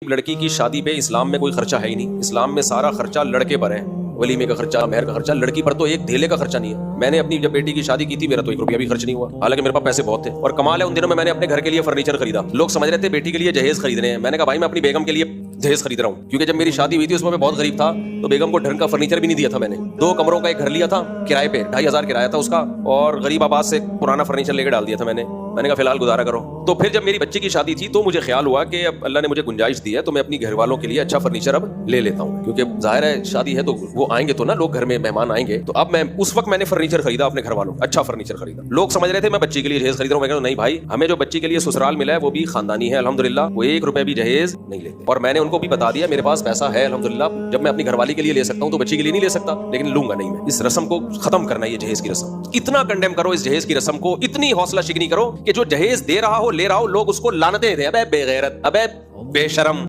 لڑکی کی شادی پہ اسلام میں کوئی خرچہ ہے ہی نہیں. اسلام میں سارا خرچہ لڑکے پر ہے. ولیمے کا خرچہ, مہر کا خرچہ, لڑکی پر تو ایک دھیلے کا خرچہ نہیں ہے. میں نے اپنی جب بیٹی کی شادی کی تھی میرا تو 1 روپیہ بھی خرچ نہیں ہوا, حالانکہ میرے پاس پیسے بہت تھے. اور کمال ہے ان دنوں میں نے اپنے گھر کے لیے فرنیچر خریدا. لوگ سمجھ رہے تھے بیٹی کے لیے جہیز خریدنے ہیں. میں نے کہا بھائی میں اپنی بیگم کے لیے جہیز خرید رہا ہوں, کیونکہ جب میری شادی ہوئی تھی اس میں بہت غریب تھا, تو بیگم کو ڈھنگ کا فرنیچر بھی نہیں دیا تھا. میں نے 2 کمروں کا ایک گھر لیا تھا کرائے پہ, 2500 کرایہ تھا اس کا, اور غریب آباد سے پرانا فرنیچر لے کے ڈال دیا تھا. میں نے کہا فی الحال گزارا کرو. تو پھر جب میری بچی کی شادی تھی تو مجھے خیال ہوا کہ اب اللہ نے مجھے گنجائش دی ہے تو میں اپنی گھر والوں کے لیے اچھا فرنیچر اب لے لیتا ہوں, کیونکہ ظاہر ہے شادی ہے تو وہ آئیں گے تو نا, لوگ گھر میں مہمان آئیں گے. تو اب میں اس وقت میں نے فرنیچر خریدا اپنے گھر والوں, اچھا فرنیچر خریدا. لوگ سمجھ رہے تھے میں بچی کے لیے جہیز خرید رہا ہوں. میں کہا نہیں بھائی, ہمیں جو بچی کے لیے سسرال ملا ہے وہ بھی خاندانی ہے الحمدللہ, وہ 1 روپے بھی جہیز نہیں لیتے. اور میں نے ان کو بھی بتا دیا میرے پاس پیسہ ہے الحمدللہ, جب میں اپنی گھر والی کے لیے لے سکتا ہوں تو بچی کے لیے نہیں لے سکتا, لیکن لوں گا نہیں. میں اس رسم کو ختم کرنا ہے, یہ جہیز کی رسم اتنا کنڈیم کرو, اس جہیز کی رسم کو اتنی حوصلہ شکنی کرو کہ جو جہیز دے رہا ہو لے رہا ہو لوگ اس کو لعنتیں دیں, ابے بے غیرت, ابے بے شرم.